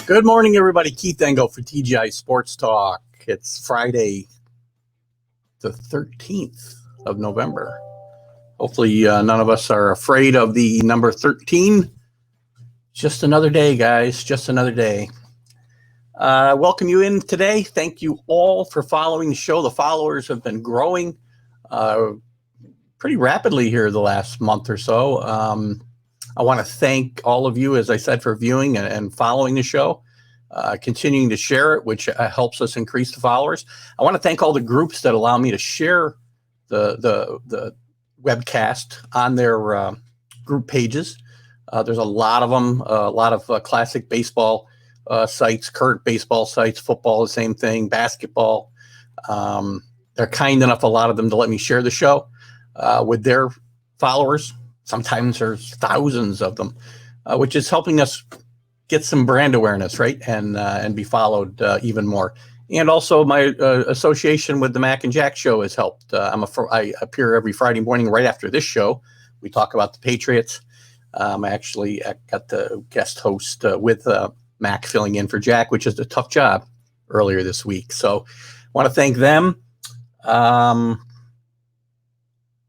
Good morning, everybody. Keith Engel for TGI Sports Talk. It's Friday, the 13th of November. Hopefully, none of us are afraid of the number 13. Just another day, guys. Just another day. Welcome you in today. Thank you all for following the show. The followers have been growing pretty rapidly here the last month or so. I want to thank all of you, as I said, for viewing and following the show, continuing to share it, which helps us increase the followers. I want to thank all the groups that allow me to share the webcast on their group pages. There's a lot of them, a lot of classic baseball sites, current baseball sites, football, the same thing, basketball. They're kind enough, a lot of them, to let me share the show with their followers. Sometimes there's thousands of them, which is helping us get some brand awareness, right? And be followed even more. And also my association with the Mac and Jack show has helped. I appear every Friday morning right after this show. We talk about the Patriots. I actually got the guest host with Mac filling in for Jack, which is a tough job, earlier this week. So I want to thank them.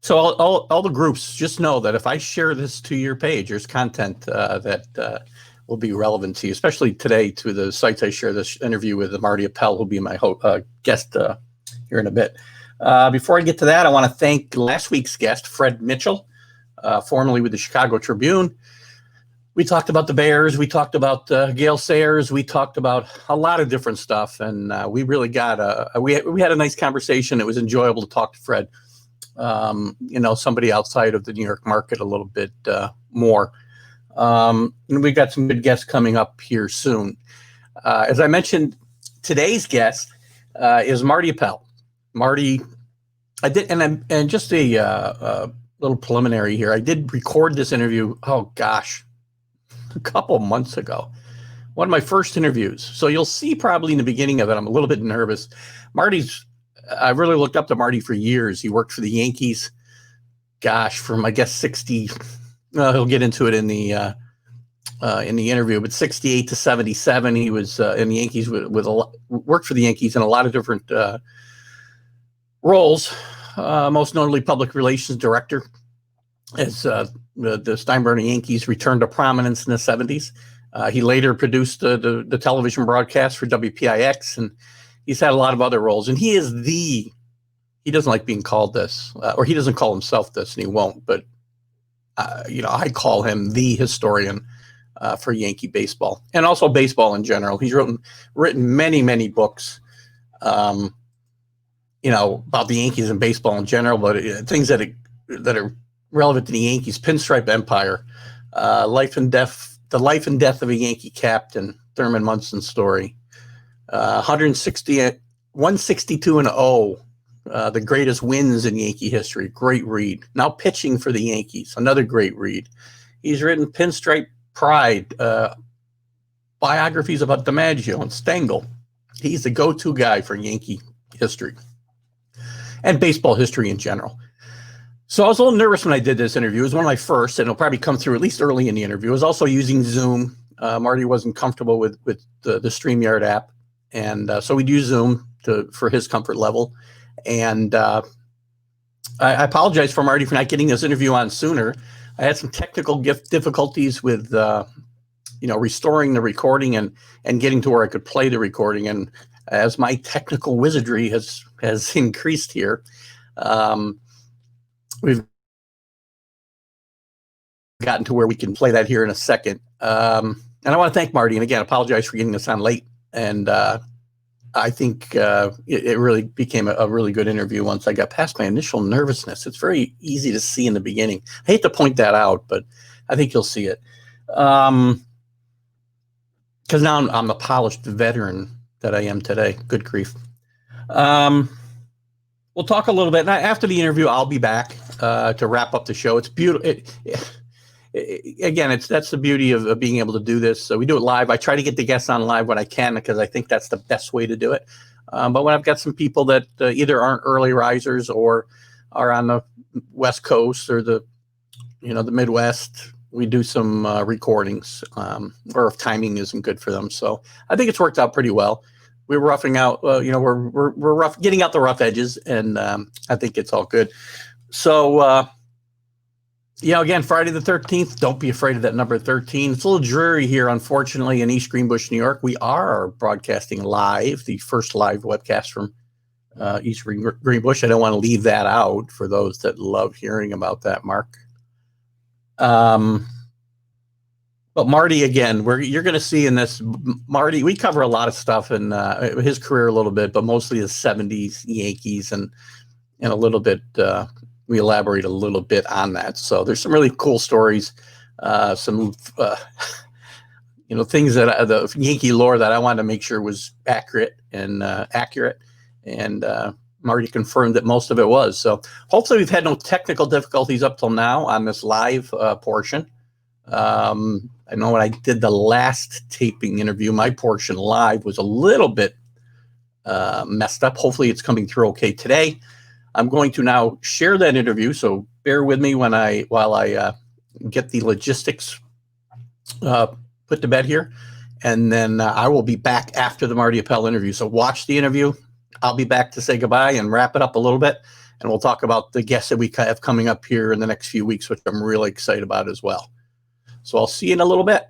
So all the groups, just know that if I share this to your page, there's content that will be relevant to you, especially today to the sites I share this interview with Marty Appel, who'll be my guest here in a bit. Before I get to that, I want to thank last week's guest, Fred Mitchell, formerly with the Chicago Tribune. We talked about the Bears. We talked about Gale Sayers. We talked about a lot of different stuff, and we really got we had a nice conversation. It was enjoyable to talk to Fred. Somebody outside of the New York market a little bit more. And we got some good guests coming up here soon. As I mentioned, today's guest is Marty Appel. Marty, I did, and just a little preliminary here. I did record this interview. Oh gosh, a couple months ago. One of my first interviews. So you'll see probably in the beginning of it, I'm a little bit nervous. I really looked up to Marty for years. He worked for the Yankees. Gosh, from I guess 60. He'll get into it in the interview, but 68 to 77, he was in the Yankees worked for the Yankees in a lot of different roles. Most notably, public relations director, as the Steinbrenner Yankees returned to prominence in the 70s. He later produced the television broadcast for WPIX, and he's had a lot of other roles. And he doesn't like being called this, or he doesn't call himself this, and he won't. But I call him the historian for Yankee baseball, and also baseball in general. He's written many, many books, about the Yankees and baseball in general, but things that are relevant to the Yankees: Pinstripe Empire, the life and death of a Yankee captain, Thurman Munson's story, 162 and 0. The greatest wins in Yankee history. Great read. Now pitching for the Yankees. Another great read. He's written Pinstripe Pride, biographies about DiMaggio and Stengel. He's the go-to guy for Yankee history and baseball history in general. So I was a little nervous when I did this interview. It was one of my first, and it'll probably come through at least early in the interview. I was also using Zoom. Marty wasn't comfortable with the StreamYard app, and so we'd use Zoom for his comfort level. And I apologize for Marty for not getting this interview on sooner. I had some technical difficulties with, restoring the recording and getting to where I could play the recording. And as my technical wizardry has increased here, we've gotten to where we can play that here in a second. And I want to thank Marty, and again, apologize for getting this on late. And I think it really became a really good interview once I got past my initial nervousness. It's very easy to see in the beginning. I hate to point that out, but I think you'll see it. Because now I'm a polished veteran that I am today. Good grief. We'll talk a little bit. After the interview, I'll be back to wrap up the show. It's beautiful. Again, that's the beauty of being able to do this. So we do it live. I try to get the guests on live when I can, because I think that's the best way to do it. But when I've got some people that either aren't early risers or are on the West Coast or the Midwest, we do some recordings, or if timing isn't good for them. So I think it's worked out pretty well. We're roughing out, we're rough, getting out the rough edges, and I think it's all good. So, again, Friday the 13th, don't be afraid of that number 13. It's a little dreary here, unfortunately, in East Greenbush, New York. We are broadcasting live, the first live webcast from East Greenbush. I don't want to leave that out for those that love hearing about that, Mark. But Marty, again, you're going to see in this, Marty, we cover a lot of stuff in his career a little bit, but mostly the 70s Yankees, and a little bit, we elaborate a little bit on that. So there's some really cool stories, some, things that the Yankee lore that I wanted to make sure was accurate. And Marty confirmed that most of it was. So hopefully we've had no technical difficulties up till now on this live portion. I know when I did the last taping interview, my portion live was a little bit messed up. Hopefully it's coming through okay today. I'm going to now share that interview, so bear with me while I get the logistics put to bed here, and then I will be back after the Marty Appel interview. So watch the interview. I'll be back to say goodbye and wrap it up a little bit, and we'll talk about the guests that we have coming up here in the next few weeks, which I'm really excited about as well. So I'll see you in a little bit.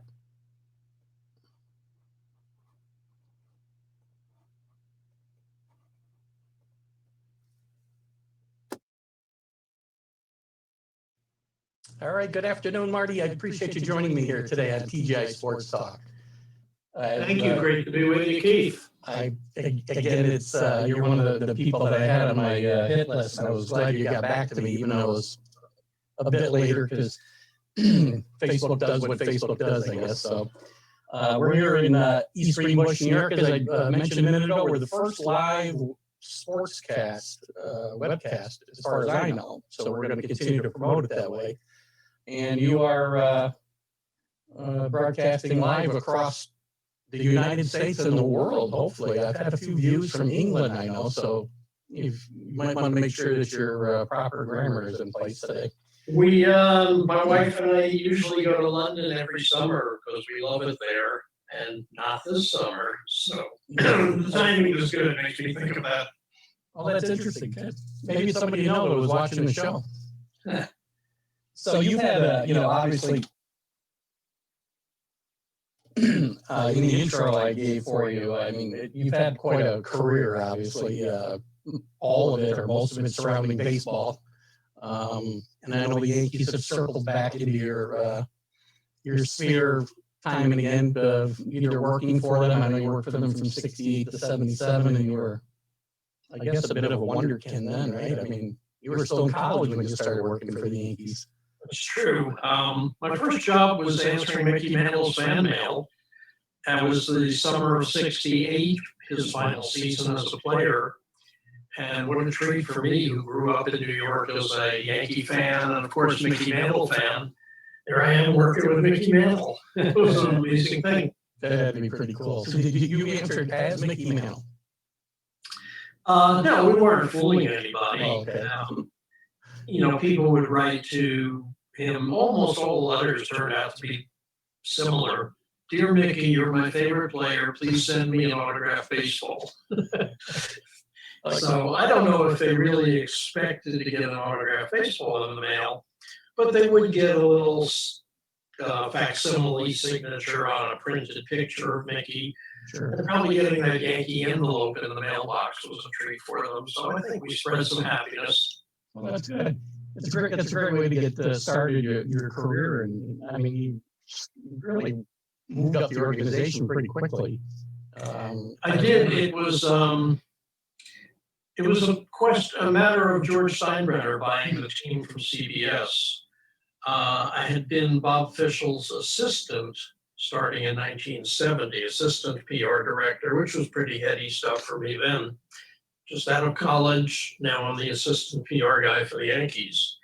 All right, good afternoon, Marty. I appreciate you joining me here today on TGI Sports Talk. Thank you. Great to be with you, Keith. It's you're one of the people that I had on my hit list, and I was glad you got back to me, even though it was a bit later because Facebook does what Facebook does, I guess. So we're here in East Greenbush, New York, as I mentioned a minute ago. We're the first live sportscast webcast, as far as I know. So we're going to continue to promote it that way. And you are broadcasting live across the United States and the world, hopefully. I've had a few views from England, I know, so you might want to make sure that your proper grammar is in place today. We, my wife and I usually go to London every summer because we love it there, and not this summer. So the timing was good. It makes me think of that. Oh, that's interesting. Maybe it's somebody you know that was watching the show. So you've had, obviously, in the intro I gave for you, I mean, you've had quite a career, obviously, all of it or most of it surrounding baseball. And I know the Yankees have circled back into your sphere time and again, either working for them. I know you worked for them from 68 to 77, and you were, I guess, a bit of a wonderkin then, right? I mean, you were still in college when you started working for the Yankees. It's true. My first job was answering Mickey Mantle's fan mail. That was the summer of 68, his final season as a player. And what a treat for me, who grew up in New York as a Yankee fan and, of course, Mickey Mantle fan. There I am working with Mickey Mantle. It was an amazing thing. That had to be pretty cool. So did you answer as Mickey Mantle? No, we weren't fooling anybody. Oh, okay. People would write to him. Almost all the letters turned out to be similar. Dear Mickey, you're my favorite player. Please send me an autographed baseball. So I don't know if they really expected to get an autographed baseball in the mail, but they would get a little facsimile signature on a printed picture of Mickey. Sure. And probably getting that Yankee envelope in the mailbox was a treat for them. So I think we spread some happiness. Well, that's good. It's a great way to get started your career, and I mean, you really moved up the organization pretty quickly. I did. It was a matter of George Steinbrenner buying the team from CBS. I had been Bob Fischel's assistant starting in 1970, assistant PR director, which was pretty heady stuff for me then. Just out of college, now I'm the assistant PR guy for the Yankees.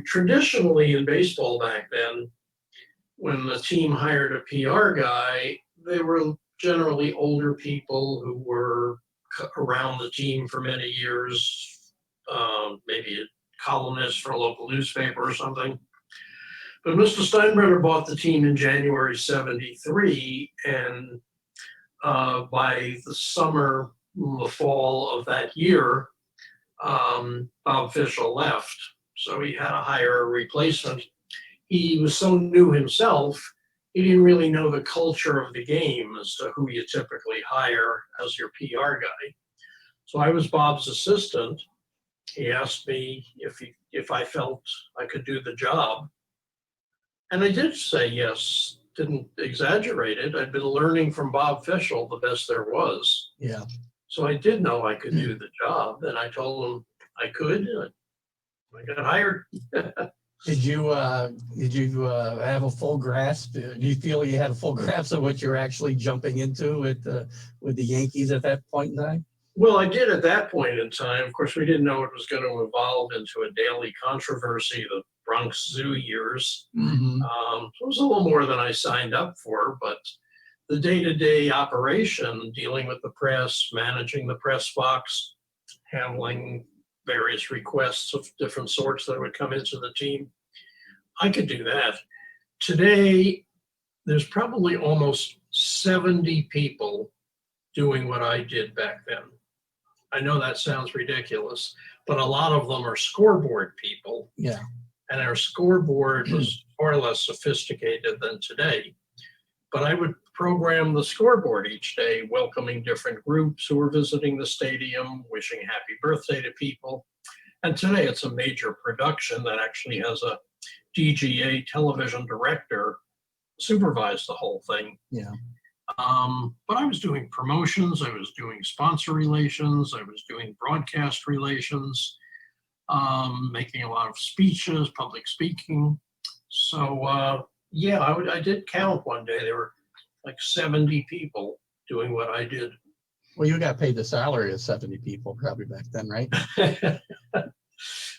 Traditionally in baseball back then, when the team hired a PR guy, they were generally older people who were around the team for many years, maybe a columnist for a local newspaper or something. But Mr. Steinbrenner bought the team in January '73, and by the fall of that year, Bob Fischel left. So he had to hire a replacement. He was so new himself, he didn't really know the culture of the game as to who you typically hire as your PR guy. So I was Bob's assistant. He asked me if I felt I could do the job. And I did say yes, didn't exaggerate it. I'd been learning from Bob Fischel the best there was. Yeah. So I did know I could do the job, and I told him I could. I got hired. Did you have a full grasp? Do you feel you had a full grasp of what you're actually jumping into with the Yankees at that point in time? Well, I did at that point in time. Of course, we didn't know it was going to evolve into a daily controversy, the Bronx Zoo years. Mm-hmm. It was a little more than I signed up for, but the day-to-day operation, dealing with the press, managing the press box, handling various requests of different sorts that would come into the team, I could do that. Today, there's probably almost 70 people doing what I did back then. I know that sounds ridiculous, but a lot of them are scoreboard people. Yeah. And our scoreboard was far less sophisticated than today. But I would program the scoreboard each day, welcoming different groups who were visiting the stadium, wishing happy birthday to people. And today it's a major production that actually has a DGA television director supervise the whole thing. Yeah. But I was doing promotions, I was doing sponsor relations, I was doing broadcast relations, making a lot of speeches, public speaking. So yeah, I did count one day. There were like 70 people doing what I did. Well, you got paid the salary of 70 people probably back then, right?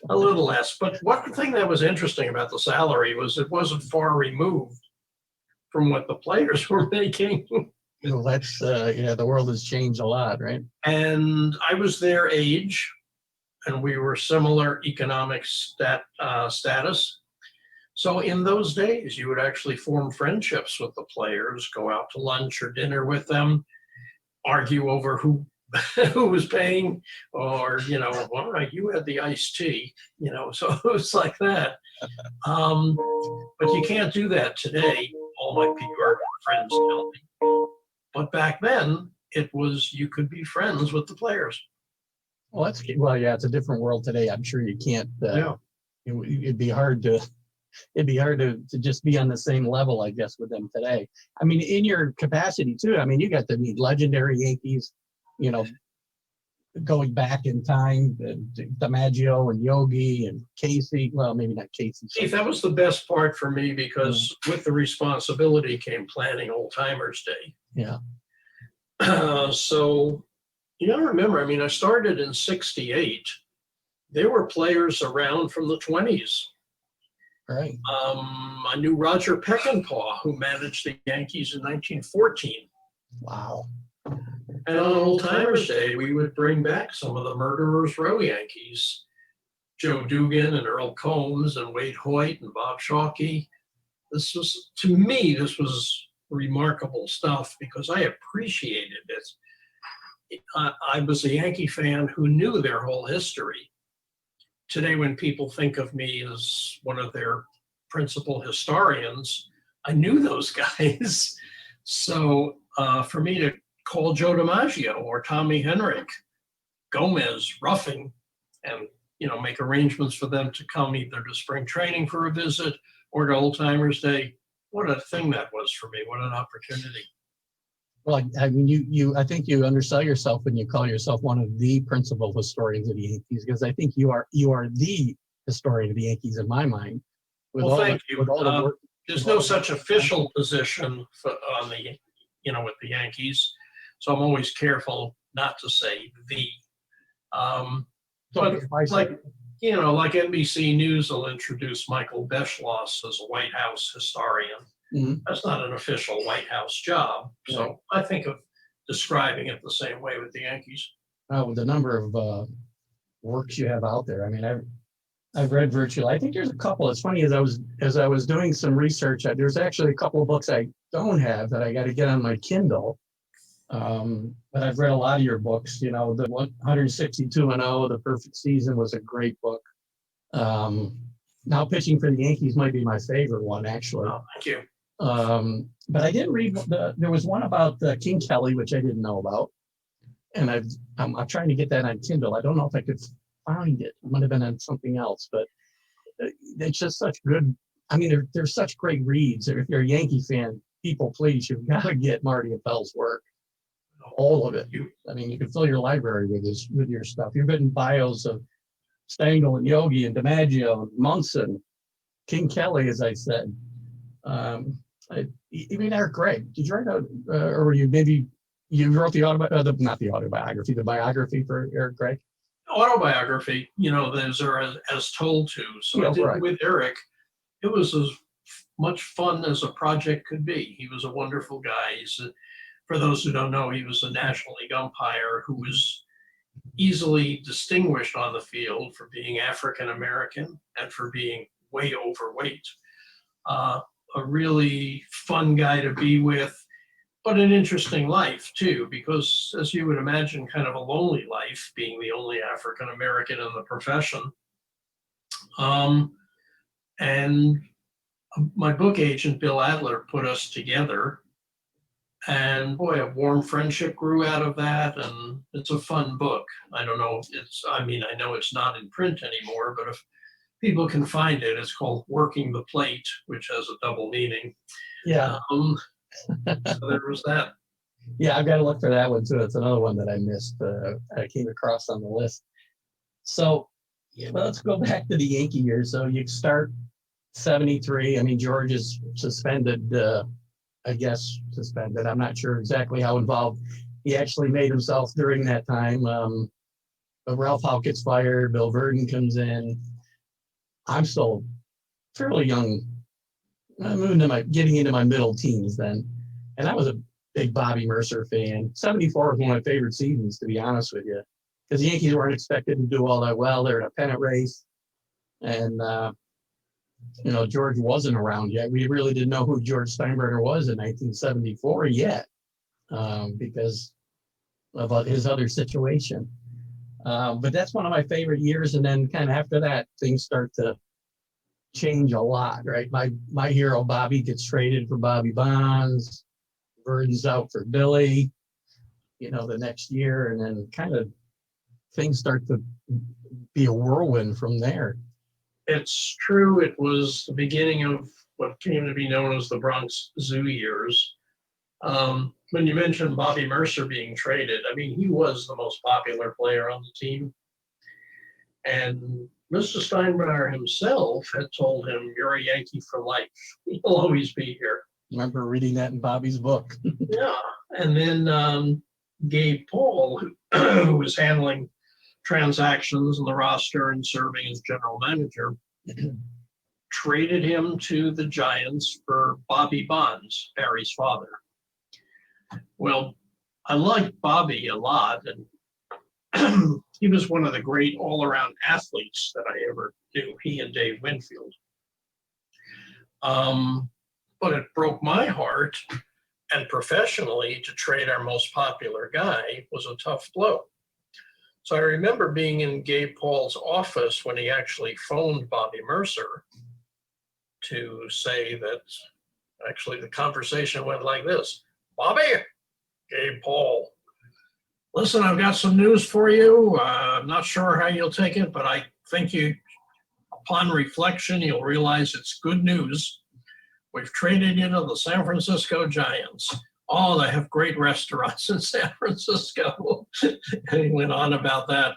A little less. But one thing that was interesting about the salary was it wasn't far removed from what the players were making. Well, that's, yeah, the world has changed a lot, right? And I was their age, and we were similar economic status. So in those days, you would actually form friendships with the players, go out to lunch or dinner with them, argue over who was paying, or, you know, all right, you had the iced tea, you know, so it was like that. But you can't do that today. All my PR friends tell me. But back then, it was, you could be friends with the players. Well, yeah, it's a different world today. I'm sure you can't, Yeah. It'd be hard to just be on the same level, I guess, with them today. I mean, in your capacity too, I mean, you got to meet legendary Yankees, you know, going back in time, DiMaggio and Yogi and Casey. Well, maybe not Casey. Keith, that was the best part for me because with the responsibility came planning Old Timers Day. Yeah. So you got to remember, I mean, I started in '68. There were players around from the 20s. Right. I knew Roger Peckinpah, who managed the Yankees in 1914. Wow. And on Old Timers Day, we would bring back some of the Murderers Row Yankees, Joe Dugan and Earl Combs and Wade Hoyt and Bob Shawkey. This was, to me, this was remarkable stuff because I appreciated it. I was a Yankee fan who knew their whole history. Today, when people think of me as one of their principal historians, I knew those guys. So for me to call Joe DiMaggio or Tommy Henrik, Gomez, Ruffing, and, you know, make arrangements for them to come either to spring training for a visit or to Old Timers Day, what a thing that was for me. What an opportunity. Well, I mean, I think you undersell yourself when you call yourself one of the principal historians of the Yankees, because I think you are the historian of the Yankees in my mind. Well, thank you. There's no such official position on the, you know, with the Yankees, so I'm always careful not to say the. But like, you know, like NBC News will introduce Michael Beschloss as a White House historian. Mm-hmm. That's not an official White House job. So I think of describing it the same way with the Yankees. With the number of works you have out there, I mean, I've read virtually. I think there's a couple. It's funny, as I was doing some research, there's actually a couple of books I don't have that I got to get on my Kindle. But I've read a lot of your books. You know, the 162-0, The Perfect Season was a great book. Now Pitching for the Yankees might be my favorite one, actually. Oh, thank you. But I didn't read there was one about King Kelly, which I didn't know about. And I'm trying to get that on Kindle. I don't know if I could find it. It might have been on something else, but it's just such good. I mean, they're such great reads. If you're a Yankee fan, people, please, you've got to get Marty Appel's work, all of it. I mean, you can fill your library with your stuff. You've written bios of Stengel and Yogi and DiMaggio and Munson, King Kelly, as I said. Even Eric Gregg. Did you write or were you maybe you wrote the biography for Eric Gregg? Autobiography, you know, those are as told to. So Yeah, I did right. with Eric. It was as much fun as a project could be. He was a wonderful guy. For those who don't know, he was a National League umpire who was easily distinguished on the field for being African American and for being way overweight. A really fun guy to be with, but an interesting life too, because as you would imagine, kind of a lonely life, being the only African American in the profession. And my book agent, Bill Adler, put us together. And boy, a warm friendship grew out of that. And it's a fun book. I don't know if I know it's not in print anymore, but if people can find it, it's called Working the Plate, which has a double meaning. Yeah. So there was that. Yeah, I've got to look for that one too. It's another one that I missed. I came across on the list. So, yeah, but let's go back to the Yankee years. So you start 73. I mean, George is suspended. I guess suspended. I'm not sure exactly how involved he actually made himself during that time. But Ralph Houk gets fired. Bill Verdon comes in. I'm still fairly young. I'm getting into my middle teens then, and I was a big Bobby Mercer fan. 74 was one of my favorite seasons, to be honest with you, because the Yankees weren't expected to do all that well. They're in a pennant race, and George wasn't around yet. We really didn't know who George Steinbrenner was in 1974 yet, because of his other situation. But that's one of my favorite years. And then kind of after that, things start to change a lot, right? My hero, Bobby, gets traded for Bobby Bonds. Verdon's out for Billy, the next year. And then kind of things start to be a whirlwind from there. It's true. It was the beginning of what came to be known as the Bronx Zoo years. When you mentioned Bobby Mercer being traded, I mean, he was the most popular player on the team. And Mr. Steinbrenner himself had told him, "You're a Yankee for life. You'll always be here." I remember reading that in Bobby's book. Yeah. And then Gabe Paul, who was handling transactions in the roster and serving as general manager, traded him to the Giants for Bobby Bonds, Barry's father. Well, I liked Bobby a lot, and he was one of the great all-around athletes that I ever knew, he and Dave Winfield. But it broke my heart, and professionally, to trade our most popular guy was a tough blow. So I remember being in Gabe Paul's office when he actually phoned Bobby Mercer to say that actually the conversation went like this: "Bobby, Gabe Paul, listen, I've got some news for you. I'm not sure how you'll take it, but I think upon reflection, you'll realize it's good news. We've traded you to the San Francisco Giants. Oh, they have great restaurants in San Francisco." And he went on about that.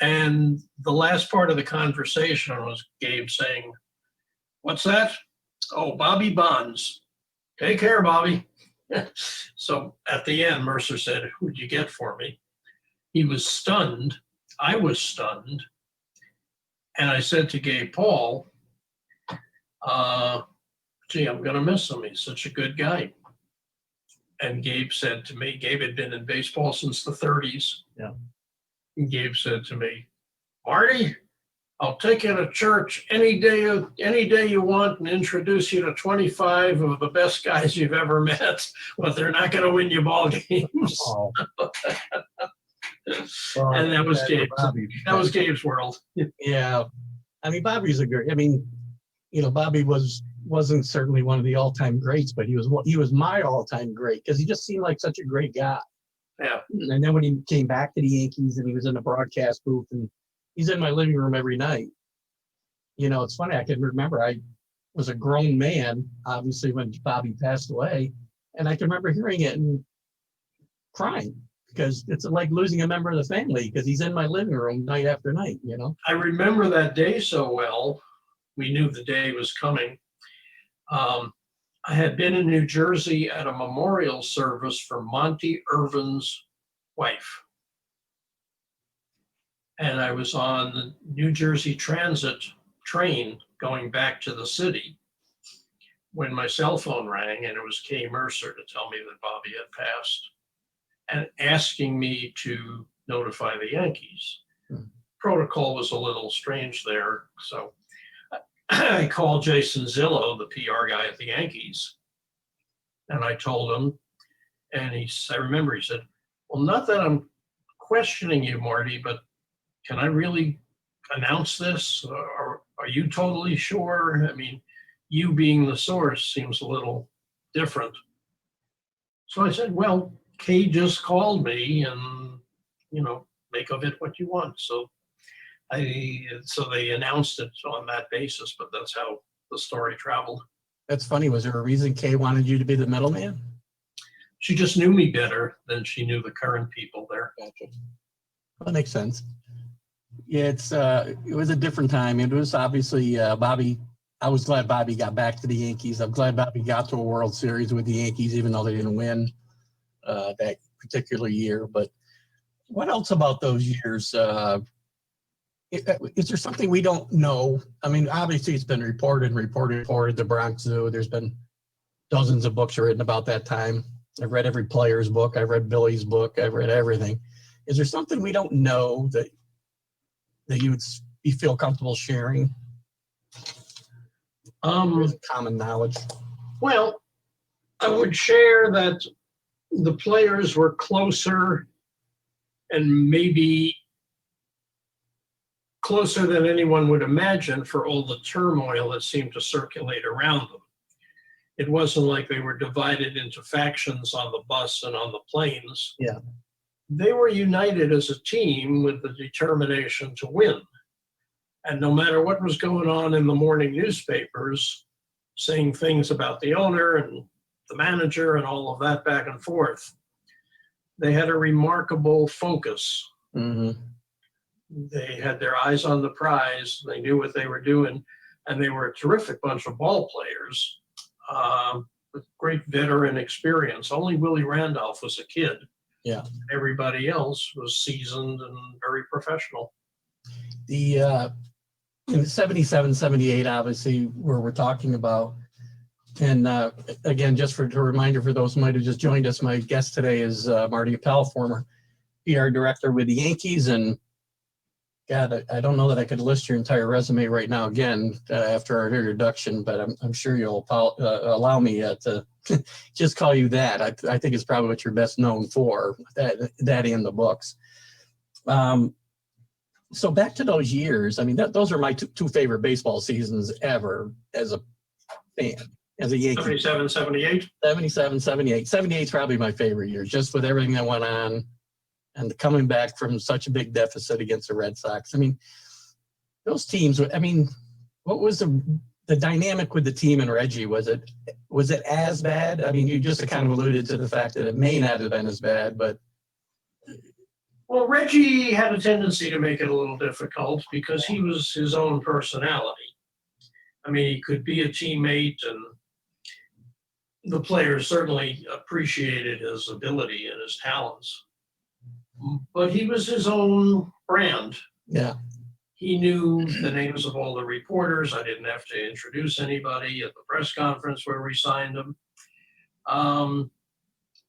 And the last part of the conversation was Gabe saying, "What's that? Oh, Bobby Bonds. Take care, Bobby." So at the end, Mercer said, "Who'd you get for me?" He was stunned. I was stunned. And I said to Gabe Paul, "Gee, I'm going to miss him. He's such a good guy." And Gabe said to me, Gabe had been in baseball since the 30s. Yeah. And Gabe said to me, "Marty, I'll take you to church any day you want and introduce you to 25 of the best guys you've ever met, but they're not going to win you ball games. Oh. And that was Gabe's. Bobby. That was Gabe's world. Yeah. I mean, Bobby's a great, I mean, you know, Bobby wasn't certainly one of the all-time greats, but he was my all-time great because he just seemed like such a great guy. Yeah. And then when he came back to the Yankees and he was in the broadcast booth and he's in my living room every night. You know, it's funny, I can remember I was a grown man, obviously, when Bobby passed away, and I can remember hearing it and crying because it's like losing a member of the family because he's in my living room night after night, you know? I remember that day so well. We knew the day was coming. I had been in New Jersey at a memorial service for Monty Irvin's wife. And I was on the New Jersey Transit train going back to the city when my cell phone rang, and it was Kay Mercer to tell me that Bobby had passed and asking me to notify the Yankees. Protocol was a little strange there, so I called Jason Zillow, the PR guy at the Yankees, and I told him, and I remember he said, well, not that I'm questioning you, Marty, but can I really announce this? Or are you totally sure? I mean, you being the source seems a little different. So I said, well, Kay just called me and, you know, make of it what you want. So they announced it on that basis, but that's how the story traveled. That's funny. Was there a reason Kay wanted you to be the middleman? She just knew me better than she knew the current people there. Gotcha. That makes sense. Yeah, it was a different time. It was obviously Bobby. I was glad Bobby got back to the Yankees. I'm glad Bobby got to a World Series with the Yankees, even though they didn't win that particular year. But what else about those years? Is there something we don't know? I mean, obviously it's been reported, the Bronx Zoo. There's been dozens of books written about that time. I've read every player's book. I've read Billy's book. I've read everything. Is there something we don't know that you feel comfortable sharing? Common knowledge. Well, I would share that the players were closer and maybe closer than anyone would imagine for all the turmoil that seemed to circulate around them. It wasn't like they were divided into factions on the bus and on the planes. Yeah. They were united as a team with the determination to win. And no matter what was going on in the morning newspapers, saying things about the owner and the manager and all of that back and forth, they had a remarkable focus. Mm-hmm. They had their eyes on the prize. They knew what they were doing, and they were a terrific bunch of ball players with great veteran experience. Only Willie Randolph was a kid. Yeah. Everybody else was seasoned and very professional. In 77, 78, obviously, where we're talking about, and again, just for a reminder for those who might have just joined us, my guest today is Marty Appel, former PR director with the Yankees, and God, I don't know that I could list your entire resume right now again after our introduction, but I'm sure you'll allow me to just call you that. I think it's probably what you're best known for, that in the books. So back to those years, I mean, those are my two favorite baseball seasons ever as a fan, as a Yankee. 77, 78? 77, 78. 78 is probably my favorite year, just with everything that went on and coming back from such a big deficit against the Red Sox. I mean, those teams, I mean, what was the dynamic with the team and Reggie? Was it as bad? I mean, you just kind of alluded to the fact that it may not have been as bad, but. Well, Reggie had a tendency to make it a little difficult because he was his own personality. I mean, he could be a teammate, and the players certainly appreciated his ability and his talents. But he was his own brand. Yeah. He knew the names of all the reporters. I didn't have to introduce anybody at the press conference where we signed him.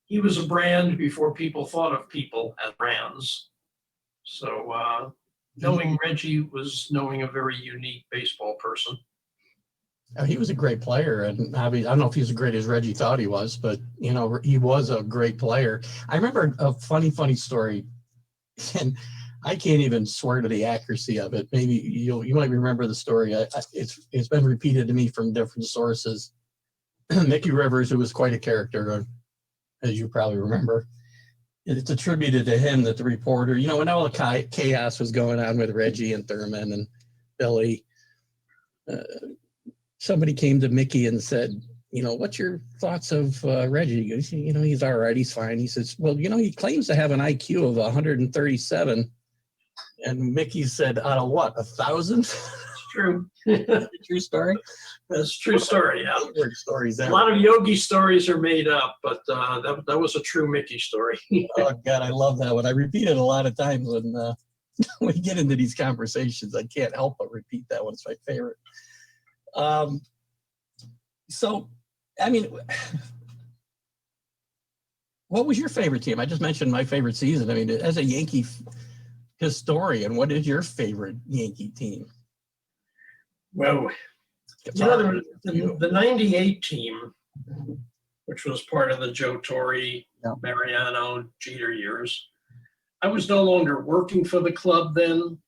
He was a brand before people thought of people as brands. So knowing Reggie was knowing a very unique baseball person. He was a great player, and I mean, I don't know if he's as great as Reggie thought he was, but you know, he was a great player. I remember a funny story, and I can't even swear to the accuracy of it. Maybe you might remember the story. It's been repeated to me from different sources. Mickey Rivers, who was quite a character, as you probably remember, it's attributed to him that the reporter, you know, when all the chaos was going on with Reggie and Thurman and Billy, somebody came to Mickey and said, you know, what's your thoughts of Reggie? He goes, you know, he's all right, he's fine. He says, well, you know, he claims to have an IQ of 137. And Mickey said, out of what, 1,000? It's true. True story? That's a true story, yeah. Stories A lot of Yogi stories are made up, but that was a true Mickey story. Oh, God, I love that one. I repeat it a lot of times when we get into these conversations. I can't help but repeat that one. It's my favorite. So, I mean, what was your favorite team? I just mentioned my favorite season. I mean, as a Yankee historian, what is your favorite Yankee team? Well, you know, the 98 team, which was part of the Joe Torre, Mariano, Jeter years, I was no longer working for the club then.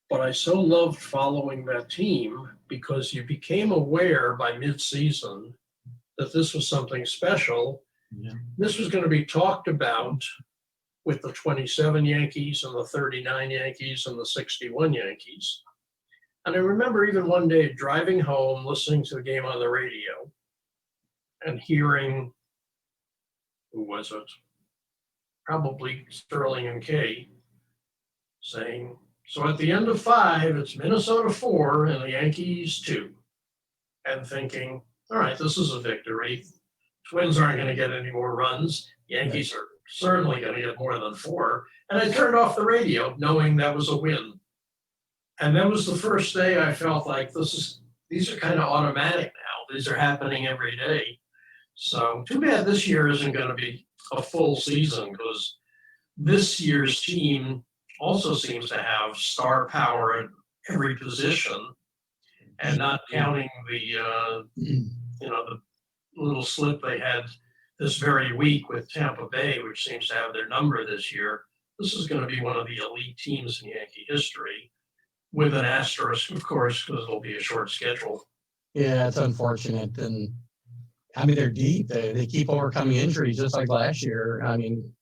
But I so loved following that team because you became aware by midseason that this was something special. Yeah. This was going to be talked about with the 27 Yankees and the 39 Yankees and the 61 Yankees. And I remember even one day driving home, listening to the game on the radio and hearing, who was it? Probably Sterling and Kay saying, so at the end of 5, it's Minnesota 4 and the Yankees 2. And thinking, all right, this is a victory. Twins aren't going to get any more runs. Yankees are certainly going to get more than 4. And I turned off the radio knowing that was a win. And that was the first day I felt like these are kind of automatic now. These are happening every day. So too bad this year isn't going to be a full season because this year's team also seems to have star power at every position, and not counting the the little slip they had this very week with Tampa Bay, which seems to have their number this year. This is going to be one of the elite teams in Yankee history, with an asterisk, of course, because it'll be a short schedule. Yeah, it's unfortunate, and I mean they're deep. They keep overcoming injuries just like last year. I mean,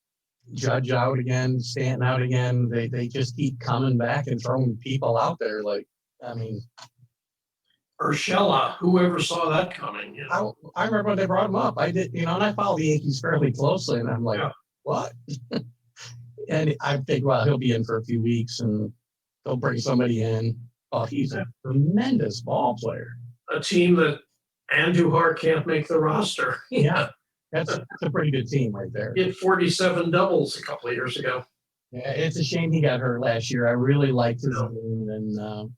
Judge out again, Stanton out again. They just keep coming back and throwing people out there. Like, I mean, Urshela, whoever saw that coming? You know? I remember when they brought him up. I did, you know, and I follow the Yankees fairly closely, and I'm like, what? And I think, well, he'll be in for a few weeks, and they'll bring somebody in. Oh, he's a tremendous ball player. A team that Andujar can't make the roster. Yeah. That's a pretty good team right there. He hit 47 doubles a couple of years ago. Yeah, it's a shame he got hurt last year. I really liked his game, and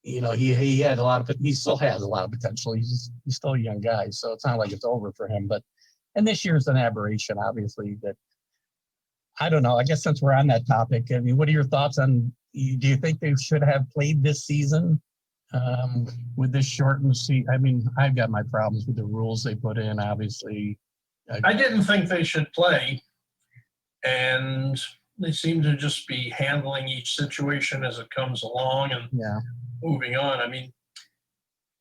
you know, he had he still has a lot of potential. He's still a young guy, so it's not like it's over for him. And this year's an aberration, obviously. That I don't know. I guess since we're on that topic, I mean, what are your thoughts on? Do you think they should have played this season with this shortened season? I mean, I've got my problems with the rules they put in. Obviously, I didn't think they should play, and they seem to just be handling each situation as it comes along and moving on. I mean,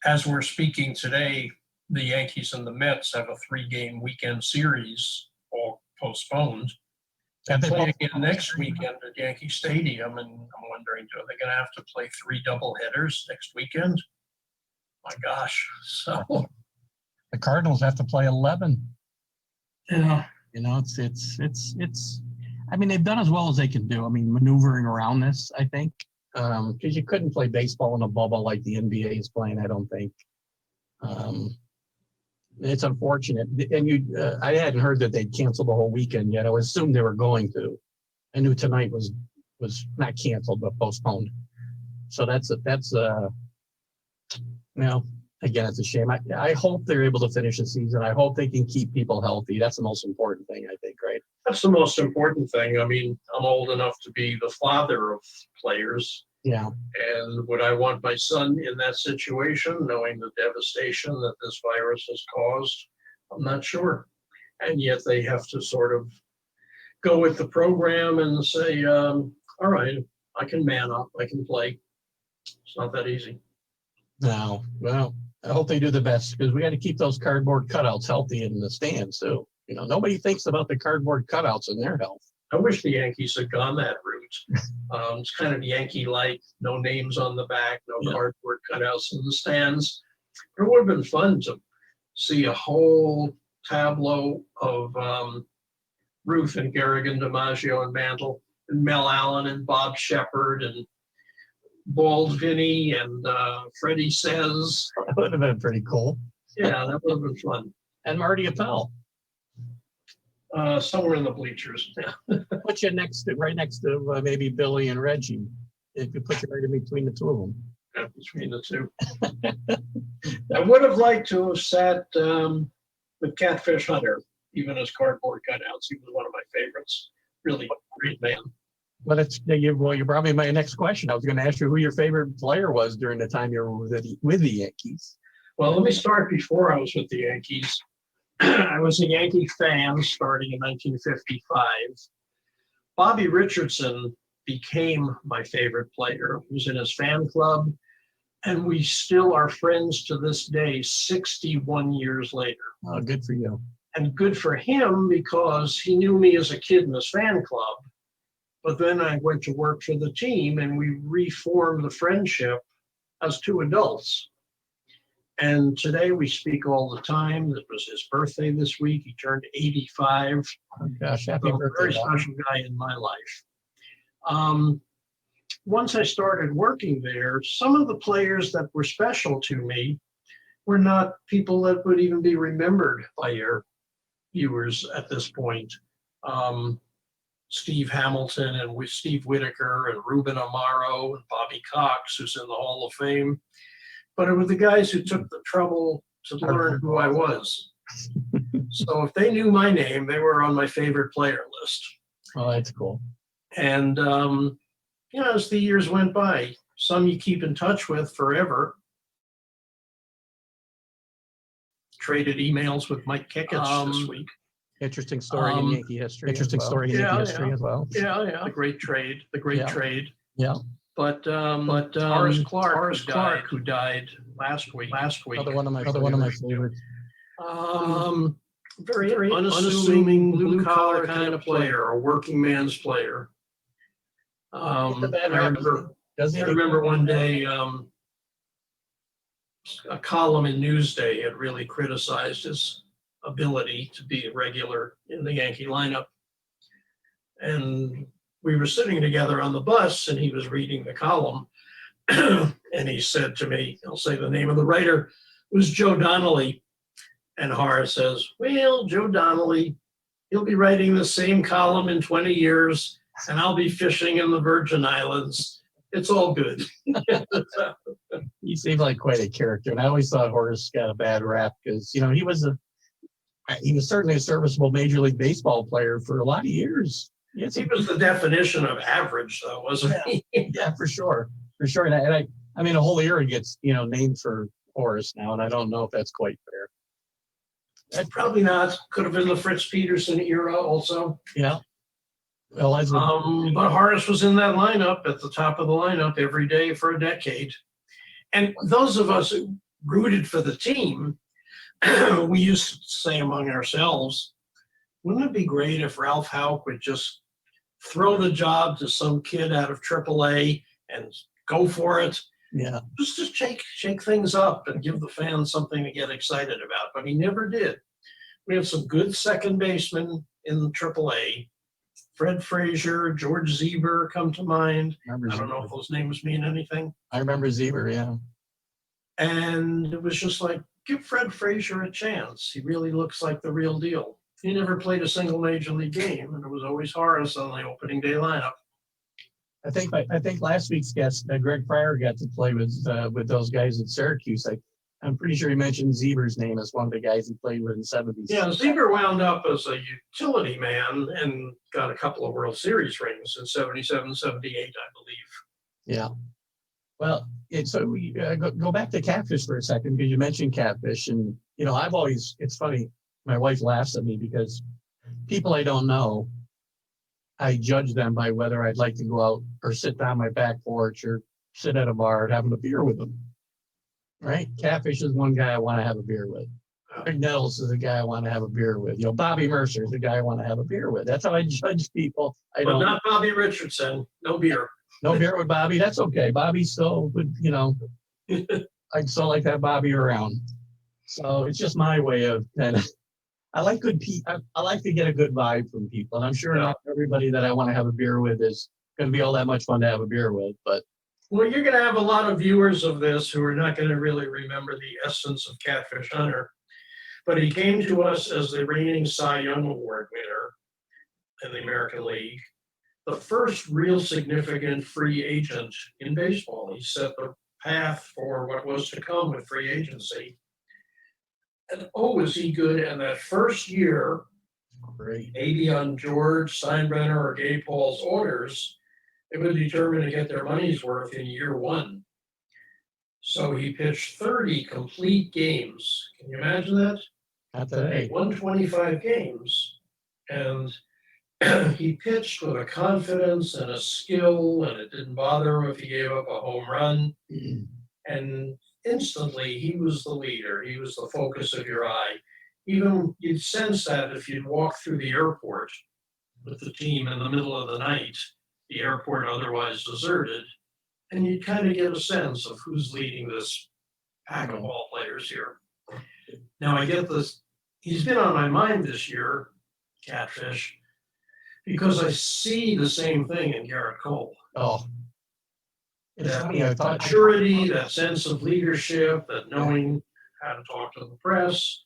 as we're speaking today, the Yankees and the Mets have a 3-game weekend series, all postponed. And they play again next weekend at Yankee Stadium, and I'm wondering, are they going to have to play 3 doubleheaders next weekend? My gosh! So the Cardinals have to play 11. Yeah, you know, it's. I mean, they've done as well as they can do. I mean, maneuvering around this, I think, because you couldn't play baseball in a bubble like the NBA is playing. I don't think. It's unfortunate, and I hadn't heard that they'd canceled the whole weekend yet. I assumed they were going to. I knew tonight was not canceled but postponed. So that's again, it's a shame. I hope they're able to finish the season. I hope they can keep people healthy. That's the most important thing, I think, right? That's the most important thing. I mean, I'm old enough to be the father of players. Yeah. And would I want my son in that situation, knowing the devastation that this virus has caused? I'm not sure. And yet they have to sort of go with the program and say, all right, I can man up, I can play. It's not that easy. No, well, I hope they do the best because we got to keep those cardboard cutouts healthy in the stands too. You know, nobody thinks about the cardboard cutouts and their health. I wish the Yankees had gone that route. It's kind of Yankee-like, no names on the back, no Yeah. cardboard cutouts in the stands. It would have been fun to see a whole tableau of Ruth and Garrigan, DiMaggio and Mantle, and Mel Allen and Bob Shepard and Bald Vinny and Freddie Says. That would have been pretty cool. Yeah, that would have been fun. And Marty Appel. Somewhere in the bleachers. Yeah. Put you right next to maybe Billy and Reggie. If you put you right in between the two of them. Yeah, between the two. I would have liked to have sat with Catfish Hunter, even as cardboard cutouts. He was one of my favorites. Really great man. Well, you brought me my next question. I was going to ask you who your favorite player was during the time you were with the Yankees. Well, let me start before I was with the Yankees. I was a Yankee fan starting in 1955. Bobby Richardson became my favorite player. He was in his fan club, and we still are friends to this day, 61 years later. Oh, good for you. And good for him because he knew me as a kid in his fan club. But then I went to work for the team, and we reformed the friendship as two adults. And today we speak all the time. It was his birthday this week. He turned 85. Oh, gosh, happy So a birthday. very Bob. special guy in my life. Once I started working there, some of the players that were special to me were not people that would even be remembered by your viewers at this point. Steve Hamilton and with Steve Whitaker and Ruben Amaro and Bobby Cox, who's in the Hall of Fame. But it were the guys who took the trouble to learn who I was. So if they knew my name, they were on my favorite player list. Oh, that's cool. And, as the years went by, some you keep in touch with forever. Traded emails with Mike Kikich this week. Interesting story in Yankee history. Interesting as well. story in Yeah, Yankee history as well. Yeah. The great trade. Yeah. But Horace Clark, who died last week. Another one of my favorites. Very unassuming blue collar kind of player, a working man's player. I remember one day a column in Newsday had really criticized his ability to be a regular in the Yankee lineup. And we were sitting together on the bus and he was reading the column and he said to me, I'll say the name of the writer, was Joe Donnelly. And Horace says, well, Joe Donnelly, he'll be writing the same column in 20 years and I'll be fishing in the Virgin Islands. It's all good. He seemed like quite a character. And I always thought Horace got a bad rap because, he was certainly a serviceable Major League Baseball player for a lot of years. He was the definition of average, though, wasn't he? Yeah, for sure. For sure. And I mean, a whole era gets, named for Horace now, and I don't know if that's quite fair. That's probably not. Could have been the Fritz Peterson era also. Yeah. Well, but Horace was in that lineup at the top of the lineup every day for a decade. And those of us who rooted for the team, we used to say among ourselves, wouldn't it be great if Ralph Houck would just throw the job to some kid out of AAA and go for it? Yeah. Just to shake things up and give the fans something to get excited about. But he never did. We have some good second basemen in AAA. Fred Frazier, George Zeber come to mind. I don't know if those names mean anything. I remember Zeber, yeah. And it was just like, give Fred Frazier a chance. He really looks like the real deal. He never played a single major league game, and it was always Horace on the opening day lineup. I think last week's guest, Greg Pryor, got to play with those guys at Syracuse. I'm pretty sure he mentioned Zeber's name as one of the guys he played with in the 70s. Yeah, Zeber wound up as a utility man and got a couple of World Series rings in 77, 78, I believe. Yeah. Well, so we go back to catfish for a second, because you mentioned catfish. And, it's funny, my wife laughs at me because people I don't know, I judge them by whether I'd like to go out or sit down my back porch or sit at a bar having a beer with them. Right? Catfish is one guy I want to have a beer with. Greg Nettles is a guy I want to have a beer with. Bobby Mercer is the guy I want to have a beer with. That's how I judge people. But not Bobby Richardson. No beer. No beer with Bobby. That's okay. Bobby still would, I'd still like to have Bobby around. So it's just my way of kind of, I like good people. I like to get a good vibe from people. And I'm sure not everybody that I want to have a beer with is going to be all that much fun to have a beer with. But well, you're going to have a lot of viewers of this who are not going to really remember the essence of Catfish Hunter. But he came to us as the reigning Cy Young Award winner in the American League, the first real significant free agent in baseball. He set the path for what was to come with free agency. And was he good? And that first year, great. maybe on George Steinbrenner or Gay Paul's orders, they were determined to get their money's worth in year one. So he pitched 30 complete games. Can you imagine that? Not today. 125 games. And he pitched with a confidence and a skill, and it didn't bother him if he gave up a home run. And instantly, he was the leader. He was the focus of your eye. Even you'd sense that if you'd walk through the airport with the team in the middle of the night, the airport otherwise deserted, and you'd kind of get a sense of who's leading this pack of ball players here. Now, I get this. He's been on my mind this year, Catfish, because I see the same thing in Garrett Cole. Oh, it's That funny. I thought maturity, that sense of leadership, that knowing how to talk to the press,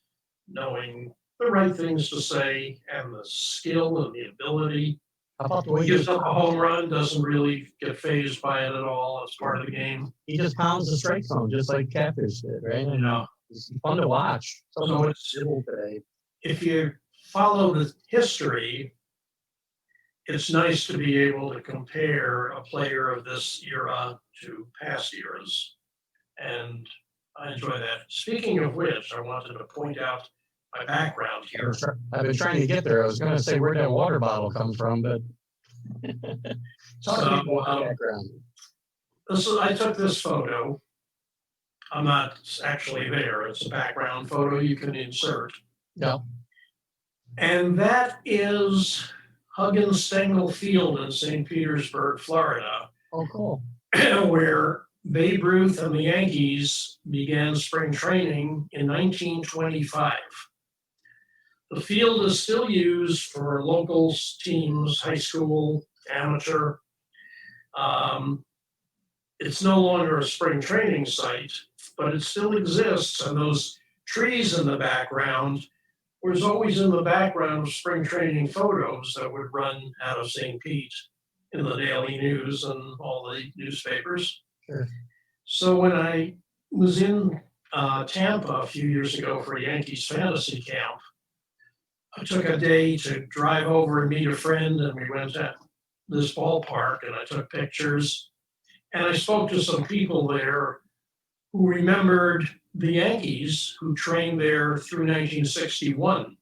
knowing the right things to say, and the skill and the ability. How about the way He gives up a home run, doesn't really get fazed by it at all. It's part of the game. he just pounds the strike zone just like Catfish did, right? You know, It's fun to watch. So it's- today. if you follow the history, it's nice to be able to compare a player of this era to past eras. And I enjoy that. Speaking of which, I wanted to point out my background here. I've been trying to get there. I was going to say where that water bottle comes from, but talk to me about the background. I took this photo. I'm not actually there. It's a background photo you can insert. No. And that is Huggins Stengel Field in St. Petersburg, Florida, Oh, cool. where Babe Ruth and the Yankees began spring training in 1925. The field is still used for local teams, high school, amateur. It's no longer a spring training site, but it still exists. And those trees in the background was always in the background of spring training photos that would run out of St. Pete in the Daily News and all the newspapers. Sure. So when I was in Tampa a few years ago for Yankees fantasy camp, I took a day to drive over and meet a friend, and we went to this ballpark, and I took pictures. And I spoke to some people there who remembered the Yankees who trained there through 1961.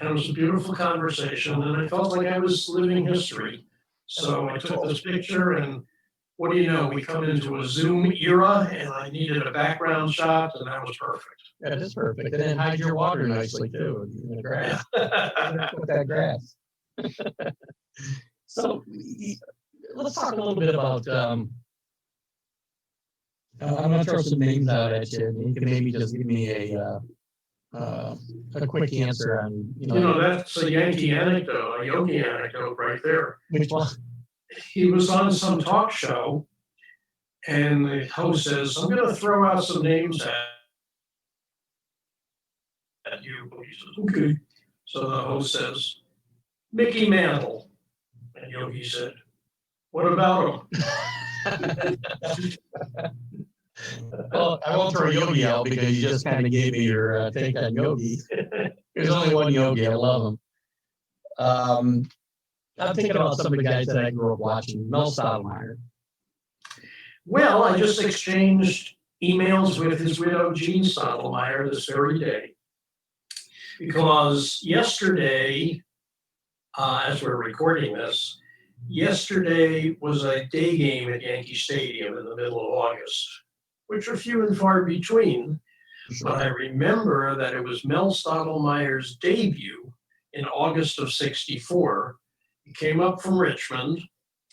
And it was a beautiful conversation, and I felt like I was living history. So I took this picture, and what do you know? We come into a Zoom era, and I needed a background shot, and that was perfect. That is perfect. And then hide your water nicely too in the grass. With that grass. So let's talk a little bit about. I'm gonna throw some names out at you, and you can maybe just give me a quick answer on. You know, that's a Yankee anecdote, a Yogi anecdote right there. Which one? He was on some talk show, and the host says, "I'm going to throw out some names at you." He says, "Okay." So the host says, "Mickey Mantle," and Yogi said, "What about him?" I won't throw Yogi out because you just kind of gave me your take on Yogi. There's only one Yogi. I love him. I'm thinking about some of the guys that I grew up watching. Mel Stottlemyre. Well, I just exchanged emails with his widow, Jean Stottlemyre, this very day. Because yesterday, as we're recording this, yesterday was a day game at Yankee Stadium in the middle of August, which are few and far between. But I remember that it was Mel Stottlemyre's debut in August of '64. He came up from Richmond.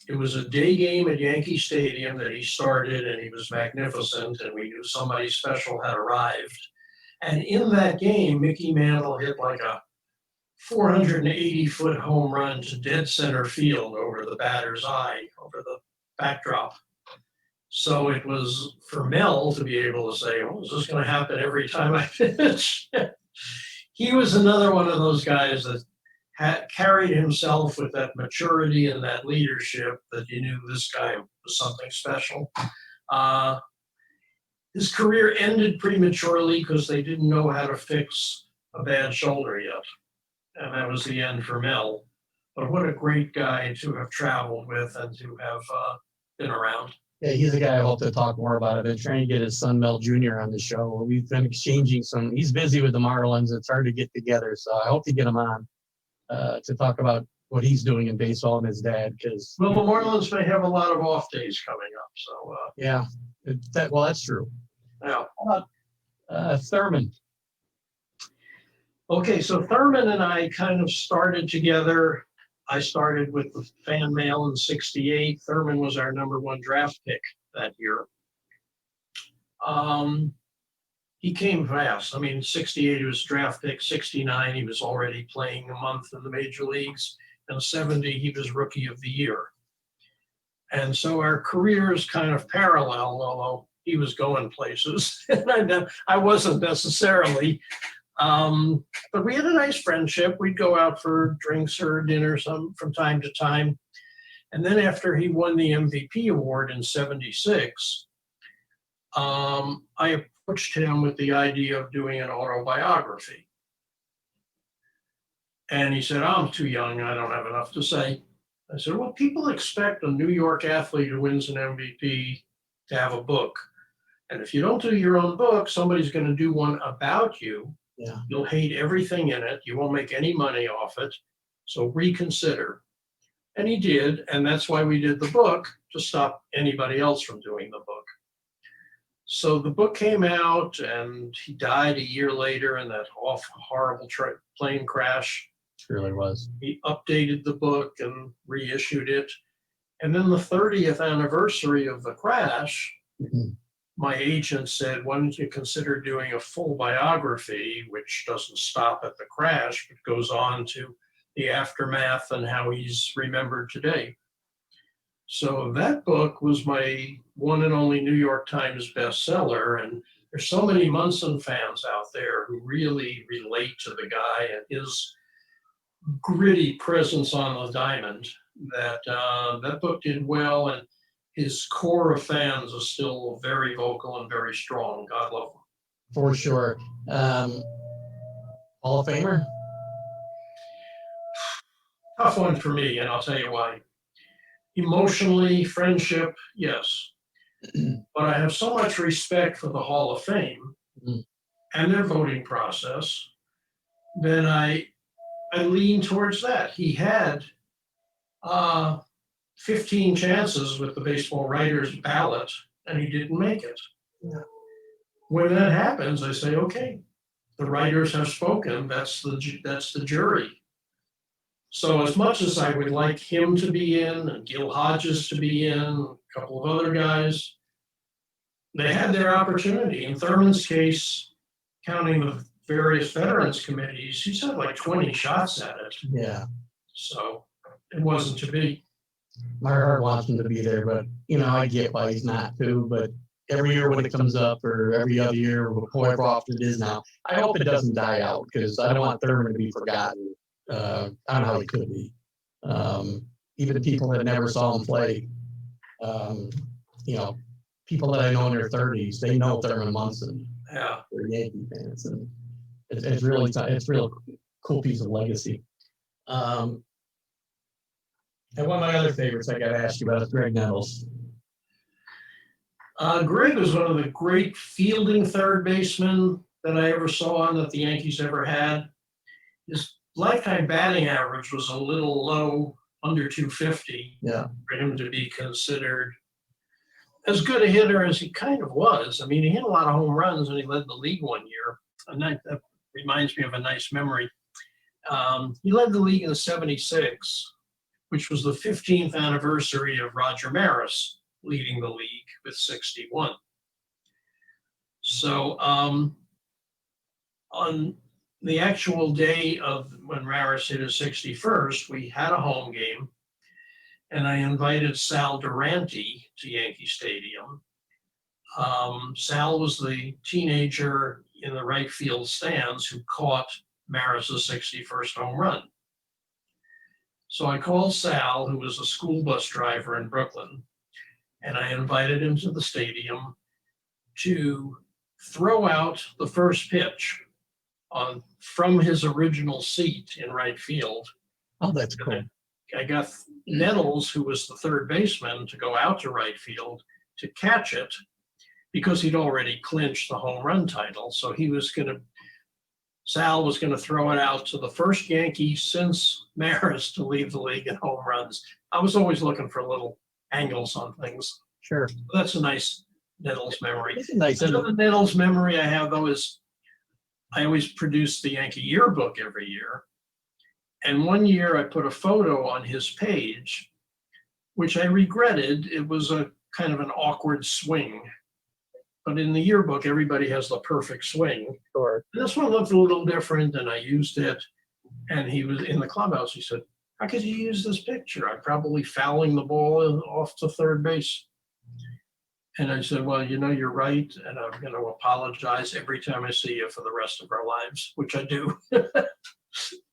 It was a day game at Yankee Stadium that he started, and he was magnificent, and we knew somebody special had arrived. And in that game, Mickey Mantle hit like a 480-foot home run to dead center field over the batter's eye, over the backdrop. So it was for Mel to be able to say, oh, is this going to happen every time I pitch? He was another one of those guys that carried himself with that maturity and that leadership that you knew this guy was something special. His career ended prematurely because they didn't know how to fix a bad shoulder yet. And that was the end for Mel. But what a great guy to have traveled with and to have been around. Yeah, he's a guy I hope to talk more about. I've been trying to get his son Mel Jr. on the show. We've been exchanging some. He's busy with the Marlins. It's hard to get together, so I hope to get him on to talk about what he's doing in baseball and his dad. Because well, the Marlins may have a lot of off days coming up. So yeah, that's true. Yeah. How about Thurman? Okay, so Thurman and I kind of started together. I started with the fan mail in '68. Thurman was our #1 draft pick that year. He came fast. I mean, '68 he was draft pick. '69 he was already playing a month in the major leagues. And '70 he was rookie of the year. And so our careers kind of parallel, although he was going places and I wasn't necessarily. But we had a nice friendship. We'd go out for drinks or dinner from time to time. And then after he won the MVP award in '76, I approached him with the idea of doing an autobiography. And he said, I'm too young. I don't have enough to say. I said, well, people expect a New York athlete who wins an MVP to have a book. And if you don't do your own book, somebody's going to do one about you. Yeah. You'll hate everything in it. You won't make any money off it. So reconsider. And he did. And that's why we did the book, to stop anybody else from doing the book. So the book came out and he died a year later in that awful, horrible plane crash. It really was. He updated the book and reissued it. And then the 30th anniversary of the crash, my agent said, why don't you consider doing a full biography, which doesn't stop at the crash, but goes on to the aftermath and how he's remembered today. So that book was my one and only New York Times bestseller. And there's so many Munson fans out there who really relate to the guy and his gritty presence on the diamond that that book did well. And his core of fans are still very vocal and very strong. God love them. For sure. Hall of Famer? Tough one for me, and I'll tell you why. Emotionally, friendship, yes. But I have so much respect for the Hall of Fame and their voting process that I lean towards that. He had 15 chances with the baseball writers ballot, and he didn't make it. Yeah. When that happens, I say, okay, the writers have spoken. That's the jury. So as much as I would like him to be in and Gil Hodges to be in, a couple of other guys, they had their opportunity. In Thurman's case, counting the various veterans committees, he's had like 20 shots at it. Yeah. So it wasn't to be. My heart wants him to be there, but I get why he's not too. But every year when it comes up, or every other year, however often it is now, I hope it doesn't die out, because I don't want Thurman to be forgotten. I don't know how he could be. Even people that never saw him play, people that I know in their 30s, they know Thurman Munson. Yeah. They're Yankee fans, and it's really it's real cool piece of legacy. And one of my other favorites I got to ask you about is Greg Nettles. Greg was one of the great fielding third basemen that I ever saw and that the Yankees ever had. His lifetime batting average was a little low, under 250. Yeah. For him to be considered as good a hitter as he kind of was. I mean, he hit a lot of home runs and he led the league one year. And that reminds me of a nice memory. He led the league in '76, which was the 15th anniversary of Roger Maris leading the league with 61. So on the actual day of when Maris hit his 61st, we had a home game, and I invited Sal Durante to Yankee Stadium. Sal was the teenager in the right field stands who caught Maris's 61st home run. So I called Sal, who was a school bus driver in Brooklyn, and I invited him to the stadium to throw out the first pitch from his original seat in right field. Oh, that's cool. I got Nettles, who was the third baseman, to go out to right field to catch it because he'd already clinched the home run title. So Sal was going to throw it out to the first Yankee since Maris to lead the league in home runs. I was always looking for little angles on things. Sure. That's a nice Nettles memory. It's nice. Another Nettles memory I have, though, is I always produce the Yankee yearbook every year. And one year I put a photo on his page, which I regretted. It was a kind of an awkward swing. But in the yearbook, everybody has the perfect swing. Sure. This one looked a little different, and I used it. And he was in the clubhouse. He said, "How could you use this picture? I'm probably fouling the ball off to third base." And I said, "Well, you're right, and I'm going to apologize every time I see you for the rest of our lives," which I do.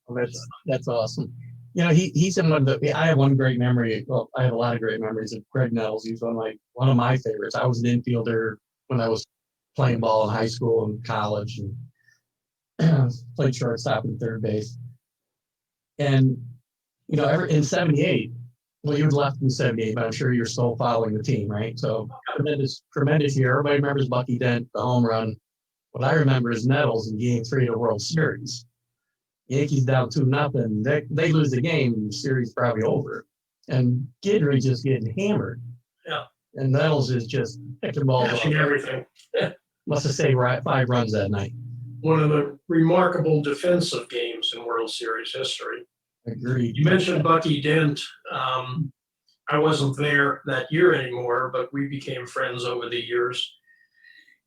Well, that's awesome. He's in one of the. I have one great memory. Well, I have a lot of great memories of Greg Nettles. He's one of my favorites. I was an infielder when I was playing ball in high school and college, and played shortstop and third base. And ever in '78. Well, you had left in '78, but I'm sure you're still following the team, right? So tremendous year. Everybody remembers Bucky Dent, the home run. What I remember is Nettles in Game 3 of the World Series. Yankees down 2-0. They lose the game, the series probably over. And Guidry just getting hammered. Yeah. And Nettles is just picking balls off. Everything. Must have saved 5 runs that night. One of the remarkable defensive games in World Series history. Agreed. You mentioned Bucky Dent. I wasn't there that year anymore, but we became friends over the years.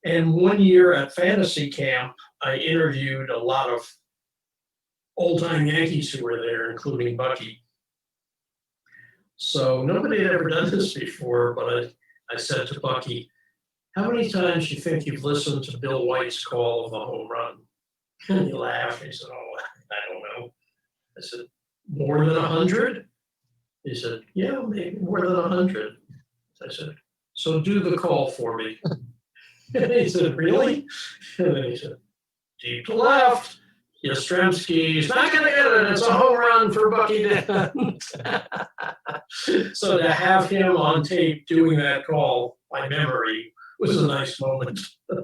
And one year at fantasy camp, I interviewed a lot of old-time Yankees who were there, including Bucky. So nobody had ever done this before, but I said to Bucky, "How many times do you think you've listened to Bill White's call of the home run?" And he laughed. He said, "Oh, I don't know." I said, "More than 100?" He said, "Yeah, maybe more than 100. I said, "So do the call for me." And he said, "Really?" And then he said, "Deep to left. Yastrzemski's not going to get it. It's a home run for Bucky Dent." So to have him on tape doing that call, by memory, was a nice moment.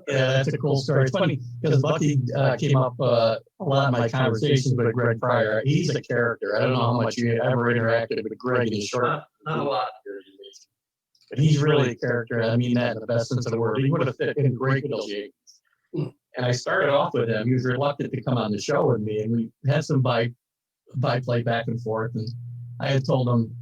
Yeah, that's a cool story. It's funny because Bucky came up a lot of my conversations with Greg Pryor. He's a character. I don't know how much you ever interacted with Greg in his short. Not a lot. But he's really a character. I mean that in the best sense of the word. He would have fit in great with those Yankees. And I started off with him. He was reluctant to come on the show with me, and we had some by-play back and forth. And I had told him,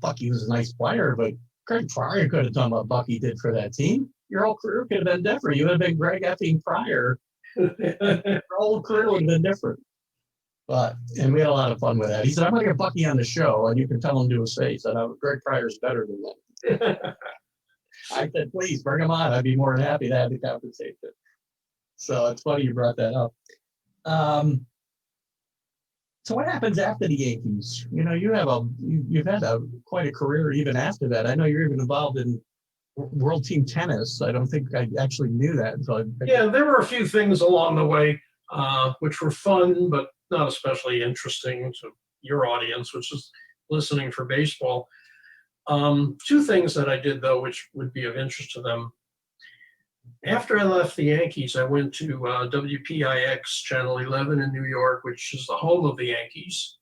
Bucky was a nice player, but Greg Pryor could have done what Bucky did for that team. Your whole career could have been different. You would have been Greg effing Pryor. Your whole career would have been different. And we had a lot of fun with that. He said, "I'm going to get Bucky on the show, and you can tell him to his face. And Greg Pryor's better than that." I said, "Please bring him on. I'd be more than happy to have the conversation." So it's funny you brought that up. So what happens after the Yankees? You've had quite a career even after that. I know you're even involved in World Team Tennis. I don't think I actually knew that. So Yeah, there were a few things along the way which were fun, but not especially interesting to your audience, which is listening for baseball. Two things that I did, though, which would be of interest to them. After I left the Yankees, I went to WPIX Channel 11 in New York, which is the home of the Yankees.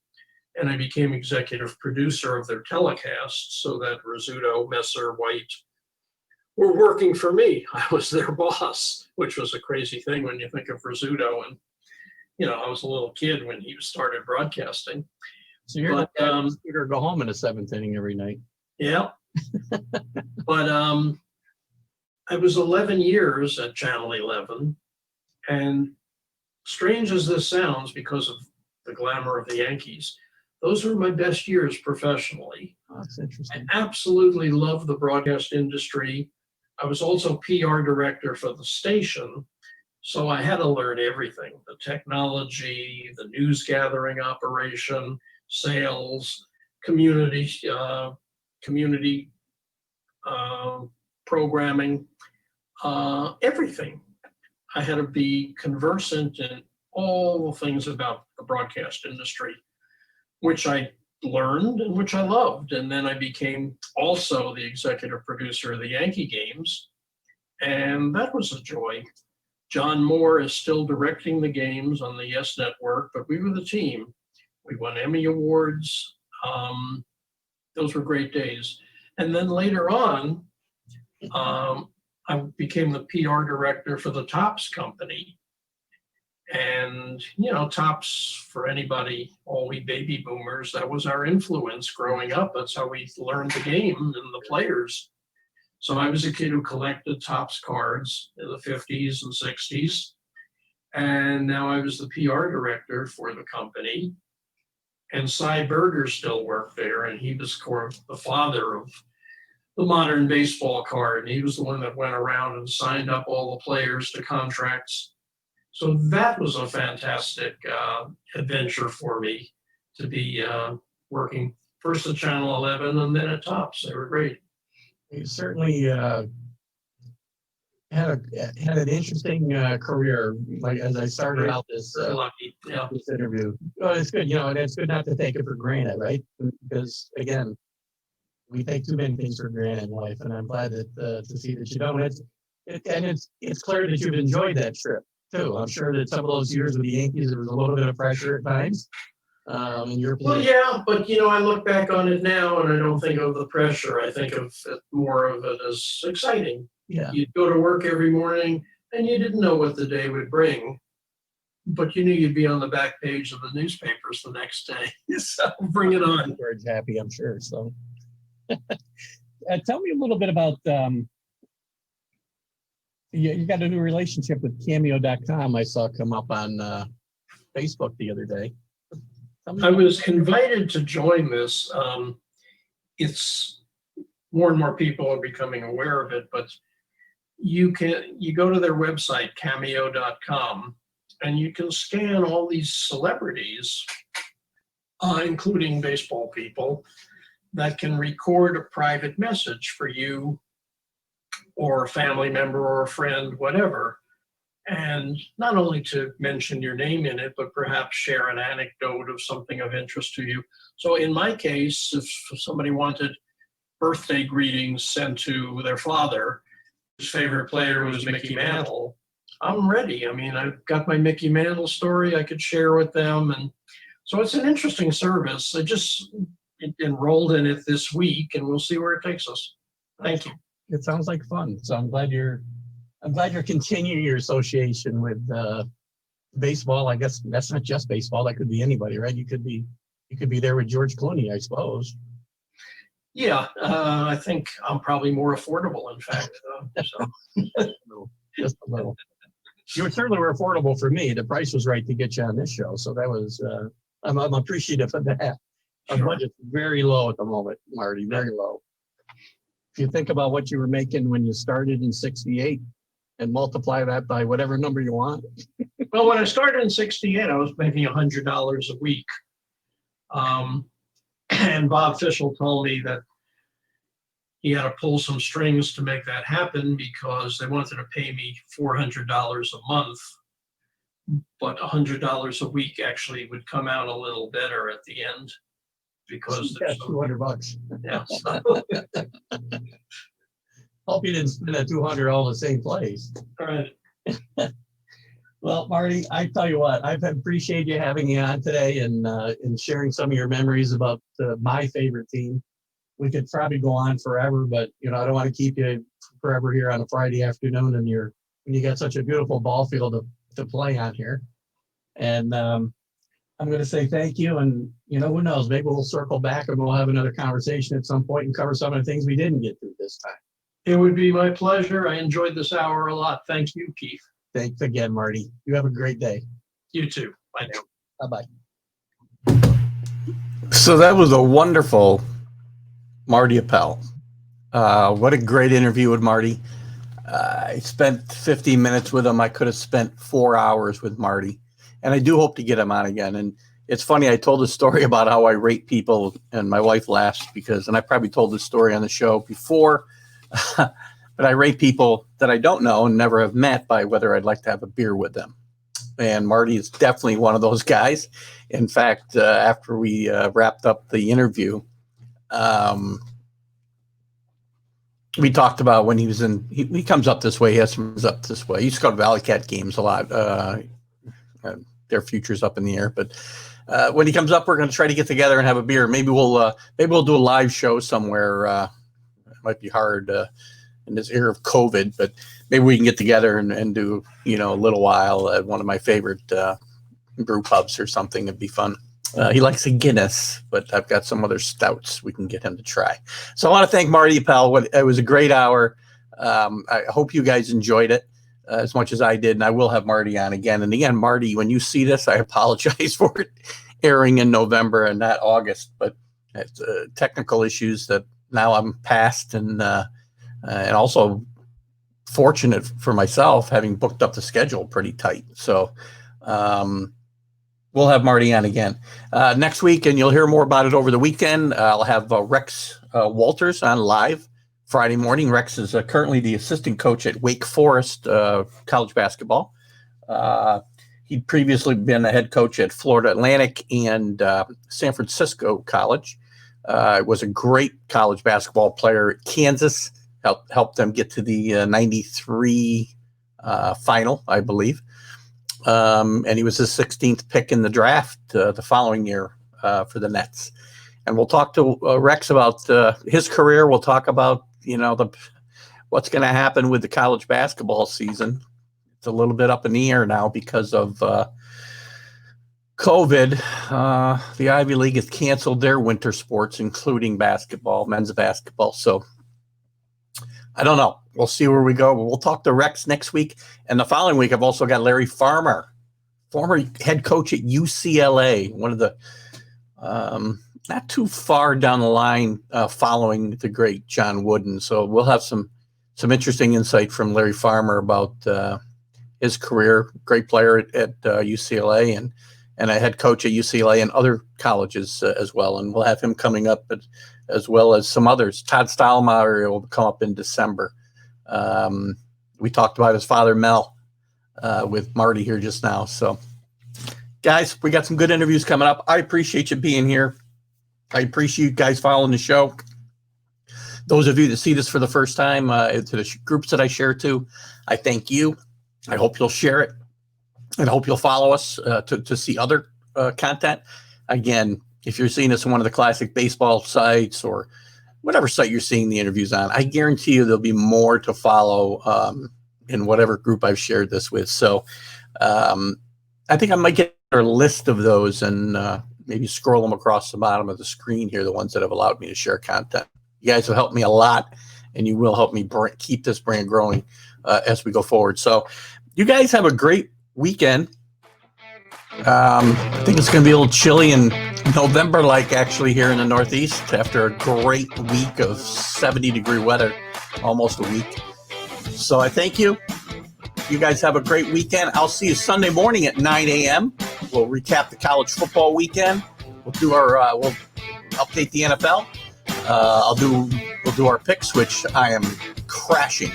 And I became executive producer of their telecasts so that Rizzuto, Messer, White were working for me. I was their boss, which was a crazy thing when you think of Rizzuto. And, I was a little kid when he started broadcasting. So you're going to go home in the seventh inning every night. Yeah. But I was 11 years at Channel 11. And strange as this sounds, because of the glamour of the Yankees, those were my best years professionally. Oh, that's interesting. I absolutely love the broadcast industry. I was also PR director for the station, so I had to learn everything: the technology, the news gathering operation, sales, community programming, everything. I had to be conversant in all the things about the broadcast industry, which I learned and which I loved. And then I became also the executive producer of the Yankee games, and that was a joy. John Moore is still directing the games on the Yes Network, but we were the team. We won Emmy Awards. Those were great days. And then later on, I became the PR director for the Topps company. And, Topps, for anybody, all we baby boomers, that was our influence growing up. That's how we learned the game and the players. So I was a kid who collected Topps cards in the 50s and 60s. And now I was the PR director for the company. And Cy Berger still worked there, and he was the father of the modern baseball card. And he was the one that went around and signed up all the players to contracts. So that was a fantastic adventure for me to be working first at Channel 11 and then at Topps. They were great. You certainly had an interesting career. Like as I started out this Lucky, yeah. this interview, well, it's good, and it's good not to take it for granted, right? Because again, we take too many things for granted in life, and I'm glad that to see that you don't. It's clear that you've enjoyed that trip too. I'm sure that some of those years with the Yankees, there was a little bit of pressure at times. Well, yeah, but I look back on it now, and I don't think of the pressure. I think of it more of it as exciting. Yeah, You'd go to work every morning, and you didn't know what the day would bring, but you knew you'd be on the back page of the newspapers the next day. So bring it on. George happy, I'm sure. So, tell me a little bit about. You got a new relationship with Cameo.com. I saw come up on Facebook the other day. I was invited to join this. It's more and more people are becoming aware of it, but you go to their website, Cameo.com, and you can scan all these celebrities, including baseball people, that can record a private message for you or a family member or a friend, whatever. And not only to mention your name in it, but perhaps share an anecdote of something of interest to you. So in my case, if somebody wanted birthday greetings sent to their father, his favorite player was Mickey Mantle, I'm ready. I mean, I've got my Mickey Mantle story I could share with them. And so it's an interesting service. I just enrolled in it this week, and we'll see where it takes us. Thank you. It sounds like fun. So I'm glad you're continuing your association with baseball. I guess that's not just baseball. That could be anybody, right? You could be there with George Clooney, I suppose. Yeah, I think I'm probably more affordable, in fact. Just a little. You certainly were affordable for me. The price was right to get you on this show. So that was, I'm appreciative of that. Our budget's very low at the moment, Marty, very low. If you think about what you were making when you started in '68 and multiply that by whatever number you want. Well, when I started in '68, I was making $100 a week. And Bob Fischel told me that he had to pull some strings to make that happen because they wanted to pay me $400 a month, but $100 a week actually would come out a little better at the end because Yeah, there's some, $200. yeah, so, Hope you didn't spend that 200 all in the same place. all right. Well, Marty, I tell you what, I've appreciated you having me on today and sharing some of your memories about my favorite team. We could probably go on forever, but I don't want to keep you forever here on a Friday afternoon, and when you got such a beautiful ball field to play on here. And I'm going to say thank you, and who knows, maybe we'll circle back and we'll have another conversation at some point and cover some of the things we didn't get through this time. It would be my pleasure. I enjoyed this hour a lot. Thank you, Keith. Thanks again, Marty. You have a great day. You too. Bye now. Bye-bye. So that was a wonderful Marty Appel. What a great interview with Marty. I spent 15 minutes with him. I could have spent 4 hours with Marty. And I do hope to get him on again. And it's funny, I told a story about how I rate people, and my wife laughs and I probably told this story on the show before, but I rate people that I don't know and never have met by whether I'd like to have a beer with them. And Marty is definitely one of those guys. In fact, after we wrapped up the interview, we talked about when he was he comes up this way. He has comes up this way. He used to go to Valley Cat games a lot. Their future's up in the air, but when he comes up, we're going to try to get together and have a beer. Maybe we'll do a live show somewhere. It might be hard in this era of COVID, but maybe we can get together and do a little while at one of my favorite brew pubs or something. It'd be fun. He likes a Guinness, but I've got some other stouts we can get him to try. So I want to thank Marty Appel. It was a great hour. I hope you guys enjoyed it as much as I did, and I will have Marty on again. And again, Marty, when you see this, I apologize for it airing in November and not August, but it's technical issues that now I'm past, and also fortunate for myself having booked up the schedule pretty tight. So we'll have Marty on again next week, and you'll hear more about it over the weekend. I'll have Rex Walters on live Friday morning. Rex is currently the assistant coach at Wake Forest college basketball. He'd previously been a head coach at Florida Atlantic and San Francisco College. Was a great college basketball player at Kansas. Helped them get to the 93 final, I believe. And he was the 16th pick in the draft the following year for the Nets. And we'll talk to Rex about his career. We'll talk about what's going to happen with the college basketball season. It's a little bit up in the air now because of COVID. The Ivy League has canceled their winter sports, including basketball, men's basketball. So I don't know. We'll see where we go. But we'll talk to Rex next week. And the following week, I've also got Larry Farmer, former head coach at UCLA, one of the not too far down the line following the great John Wooden. So we'll have some interesting insight from Larry Farmer about his career. Great player at UCLA and a head coach at UCLA and other colleges as well. And we'll have him coming up as well as some others. Todd Stahlmeyer will come up in December. We talked about his father, Mel, with Marty here just now. So, guys, we got some good interviews coming up. I appreciate you being here. I appreciate you guys following the show. Those of you that see this for the first time, to the groups that I share to, I thank you. I hope you'll share it. And I hope you'll follow us to see other content. Again, if you're seeing this on one of the classic baseball sites or whatever site you're seeing the interviews on, I guarantee you there'll be more to follow in whatever group I've shared this with. So I think I might get a list of those and maybe scroll them across the bottom of the screen here, the ones that have allowed me to share content. You guys have helped me a lot, and you will help me keep this brand growing as we go forward. So you guys have a great weekend. I think it's going to be a little chilly in November, like actually here in the Northeast, after a great week of 70-degree weather, almost a week. So I thank you. You guys have a great weekend. I'll see you Sunday morning at 9 a.m. We'll recap the college football weekend. We'll do we'll update the NFL. We'll we'll do our picks, which I am crashing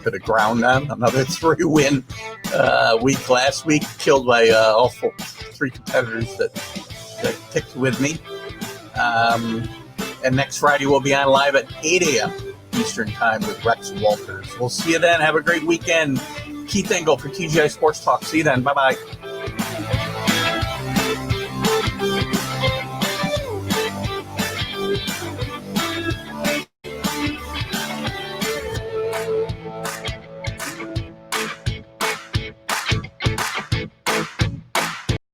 to the ground on. Another 3-win week last week, killed by all 3 competitors that picked with me. And next Friday, we'll be on live at 8 a.m. Eastern Time with Rex Walters. We'll see you then. Have a great weekend. Keith Engel for TGI Sports Talk. See you then. Bye-bye.